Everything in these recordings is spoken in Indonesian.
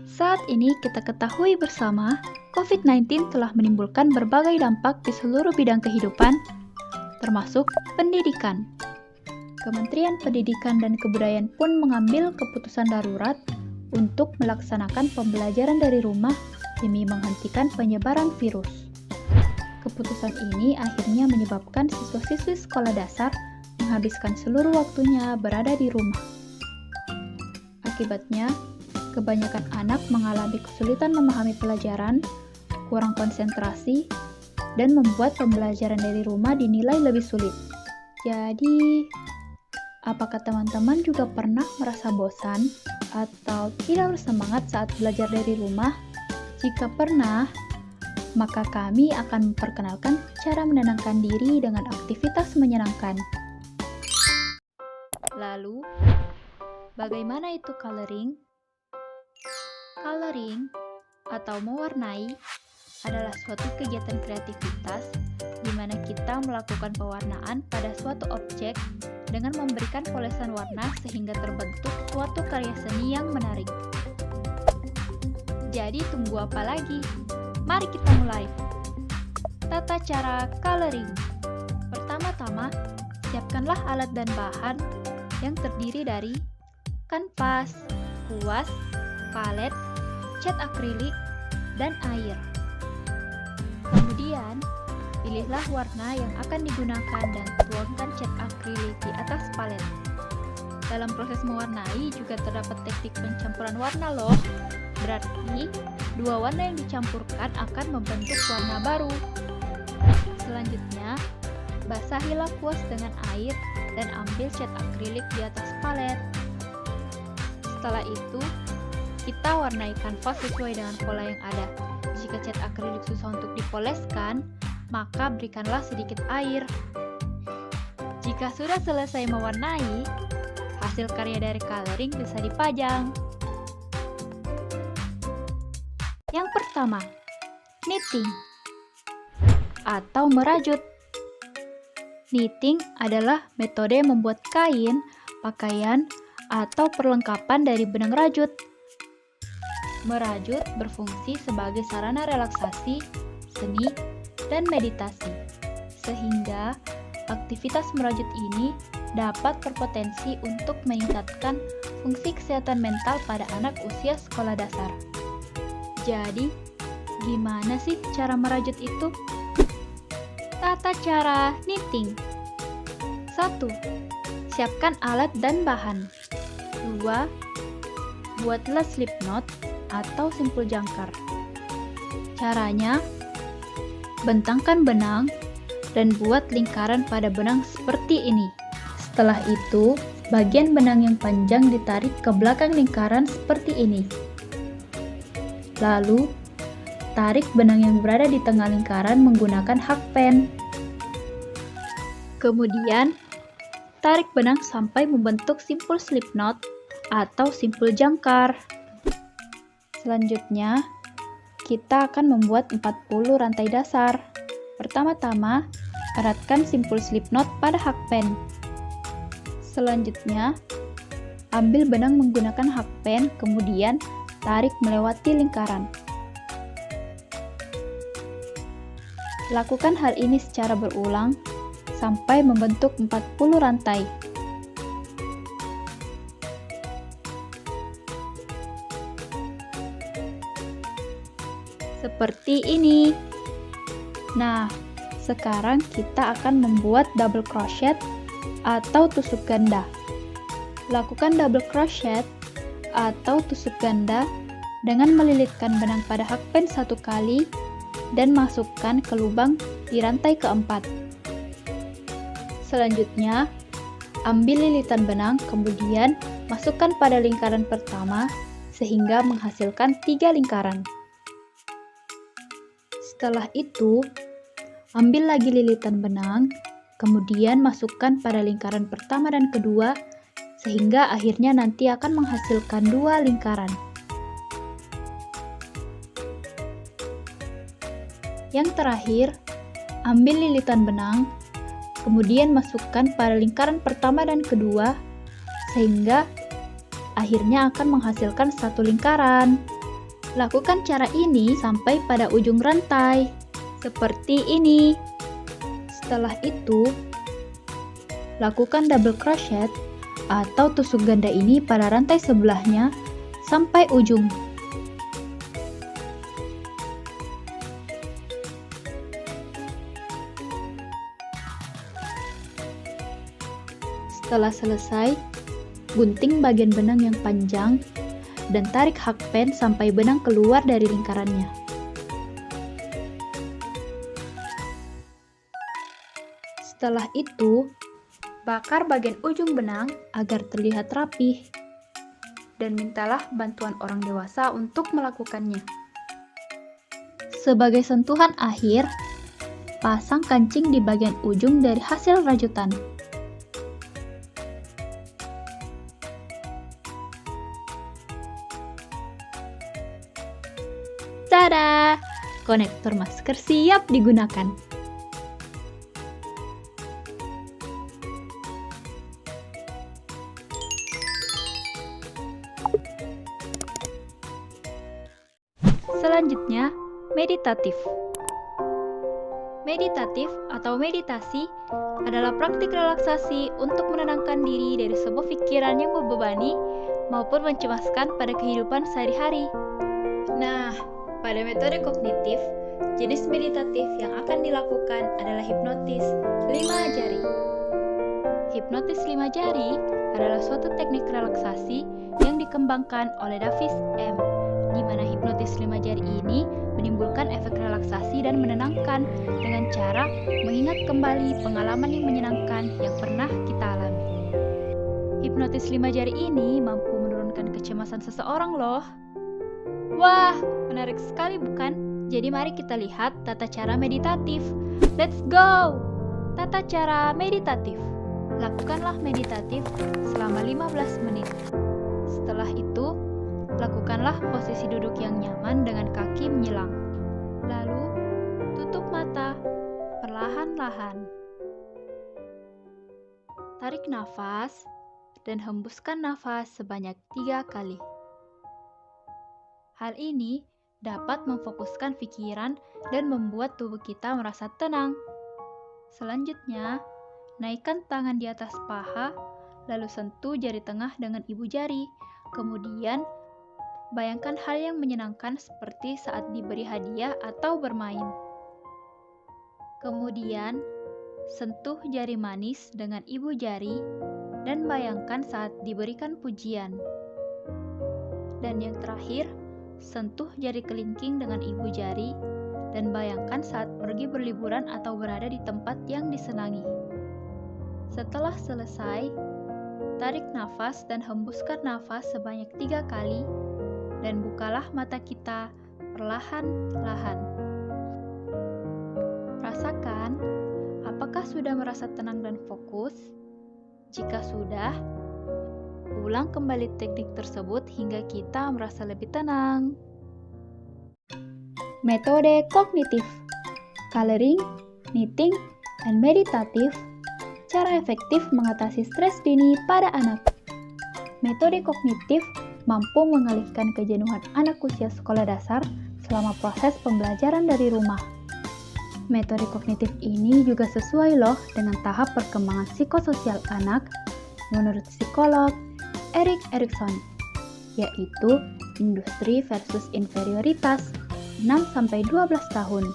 Saat ini kita ketahui bersama, COVID-19 telah menimbulkan berbagai dampak di seluruh bidang kehidupan, termasuk pendidikan. Kementerian Pendidikan dan Kebudayaan pun mengambil keputusan darurat untuk melaksanakan pembelajaran dari rumah demi menghentikan penyebaran virus. Keputusan ini akhirnya menyebabkan siswa-siswi sekolah dasar menghabiskan seluruh waktunya berada di rumah. Akibatnya, kebanyakan anak mengalami kesulitan memahami pelajaran, kurang konsentrasi, dan membuat pembelajaran dari rumah dinilai lebih sulit. Jadi, apakah teman-teman juga pernah merasa bosan atau tidak bersemangat saat belajar dari rumah? Jika pernah, maka kami akan memperkenalkan cara menenangkan diri dengan aktivitas menyenangkan. Lalu, bagaimana itu coloring? Coloring atau mewarnai adalah suatu kegiatan kreativitas di mana kita melakukan pewarnaan pada suatu objek dengan memberikan polesan warna sehingga terbentuk suatu karya seni yang menarik. Jadi tunggu apa lagi? Mari kita mulai. Tata cara coloring. Pertama-tama, siapkanlah alat dan bahan yang terdiri dari kanvas, kuas, palet, cat akrilik, dan air. Kemudian, pilihlah warna yang akan digunakan dan tuangkan cat akrilik di atas palet. Dalam proses mewarnai juga terdapat teknik pencampuran warna loh. Berarti, dua warna yang dicampurkan akan membentuk warna baru. Selanjutnya, basahilah kuas dengan air dan ambil cat akrilik di atas palet. Setelah itu, kita warnai kanvas sesuai dengan pola yang ada. Jika cat akrilik susah untuk dipoleskan, maka berikanlah sedikit air. Jika sudah selesai mewarnai, hasil karya dari coloring bisa dipajang. Yang pertama, knitting atau merajut. Knitting adalah metode membuat kain, pakaian, atau perlengkapan dari benang rajut. Merajut berfungsi sebagai sarana relaksasi, seni, dan meditasi, sehingga aktivitas merajut ini dapat berpotensi untuk meningkatkan fungsi kesehatan mental pada anak usia sekolah dasar. Jadi, gimana sih cara merajut itu? Tata cara knitting. 1. Siapkan alat dan bahan. 2. Buatlah slip knot atau simpul jangkar. Caranya, bentangkan benang dan buat lingkaran pada benang seperti ini. Setelah itu, bagian benang yang panjang ditarik ke belakang lingkaran seperti ini. Lalu, tarik benang yang berada di tengah lingkaran menggunakan hakpen. Kemudian, tarik benang sampai membentuk simpul slip knot atau simpul jangkar. Selanjutnya, kita akan membuat 40 rantai dasar. Pertama-tama, eratkan simpul slip knot pada hakpen. Selanjutnya, ambil benang menggunakan hakpen, kemudian tarik melewati lingkaran. Lakukan hal ini secara berulang sampai membentuk 40 rantai. Seperti ini. Nah, sekarang kita akan membuat double crochet atau tusuk ganda. Lakukan double crochet atau tusuk ganda dengan melilitkan benang pada hakpen 1 kali dan masukkan ke lubang di rantai keempat. Selanjutnya, ambil lilitan benang, kemudian masukkan pada lingkaran pertama sehingga menghasilkan 3 lingkaran. Setelah itu, ambil lagi lilitan benang, kemudian masukkan pada lingkaran pertama dan kedua sehingga akhirnya nanti akan menghasilkan 2 lingkaran. Yang terakhir, ambil lilitan benang, kemudian masukkan pada lingkaran pertama dan kedua, sehingga akhirnya akan menghasilkan 1 lingkaran. Lakukan cara ini sampai pada ujung rantai, seperti ini. Setelah itu, lakukan double crochet atau tusuk ganda ini pada rantai sebelahnya sampai ujung. Setelah selesai, gunting bagian benang yang panjang dan tarik hakpen sampai benang keluar dari lingkarannya. Setelah itu, bakar bagian ujung benang agar terlihat rapih dan mintalah bantuan orang dewasa untuk melakukannya. Sebagai sentuhan akhir, pasang kancing di bagian ujung dari hasil rajutan. Tada! Konektor masker siap digunakan. Selanjutnya, meditatif. Meditatif atau meditasi adalah praktik relaksasi untuk menenangkan diri dari sebuah pikiran yang membebani maupun mencemaskan pada kehidupan sehari-hari. Nah, pada metode kognitif, jenis meditatif yang akan dilakukan adalah hipnotis 5 jari. Hipnotis 5 jari adalah suatu teknik relaksasi yang dikembangkan oleh Davis M., di mana hipnotis 5 jari ini menimbulkan efek relaksasi dan menenangkan dengan cara mengingat kembali pengalaman yang menyenangkan yang pernah kita alami. Hipnotis 5 jari ini mampu menurunkan kecemasan seseorang loh. Wah, menarik sekali bukan? Jadi mari kita lihat tata cara meditatif. Let's go! Tata cara meditatif. Lakukanlah meditatif selama 15 menit. Setelah itu, lakukanlah posisi duduk yang nyaman dengan kaki menyilang. Lalu, tutup mata perlahan-lahan. Tarik nafas dan hembuskan nafas sebanyak 3 kali. Hal ini dapat memfokuskan pikiran dan membuat tubuh kita merasa tenang. Selanjutnya, naikkan tangan di atas paha, lalu sentuh jari tengah dengan ibu jari. Kemudian, bayangkan hal yang menyenangkan seperti saat diberi hadiah atau bermain. Kemudian, sentuh jari manis dengan ibu jari dan bayangkan saat diberikan pujian. Dan yang terakhir, sentuh jari kelingking dengan ibu jari dan bayangkan saat pergi berliburan atau berada di tempat yang disenangi. Setelah selesai, tarik nafas dan hembuskan nafas sebanyak 3 kali dan bukalah mata kita perlahan-lahan. Rasakan, apakah sudah merasa tenang dan fokus? Jika sudah, ulang kembali teknik tersebut hingga kita merasa lebih tenang. Metode kognitif, coloring, knitting, dan meditatif, cara efektif mengatasi stres dini pada anak. Metode kognitif mampu mengalihkan kejenuhan anak usia sekolah dasar selama proses pembelajaran dari rumah. Metode kognitif ini juga sesuai loh dengan tahap perkembangan psikososial anak menurut psikolog Erik Erikson, yaitu industri versus inferioritas 6-12 tahun,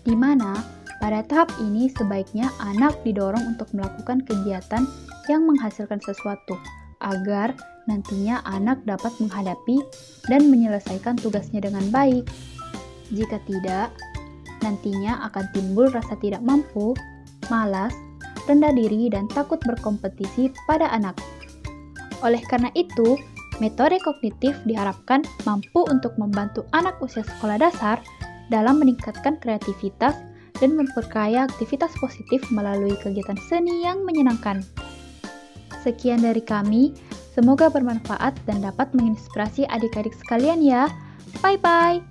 di mana pada tahap ini sebaiknya anak didorong untuk melakukan kegiatan yang menghasilkan sesuatu, agar nantinya anak dapat menghadapi dan menyelesaikan tugasnya dengan baik. Jika tidak, nantinya akan timbul rasa tidak mampu, malas, rendah diri, dan takut berkompetisi pada anak. Oleh karena itu, metode kognitif diharapkan mampu untuk membantu anak usia sekolah dasar dalam meningkatkan kreativitas dan memperkaya aktivitas positif melalui kegiatan seni yang menyenangkan. Sekian dari kami, semoga bermanfaat dan dapat menginspirasi adik-adik sekalian ya. Bye-bye!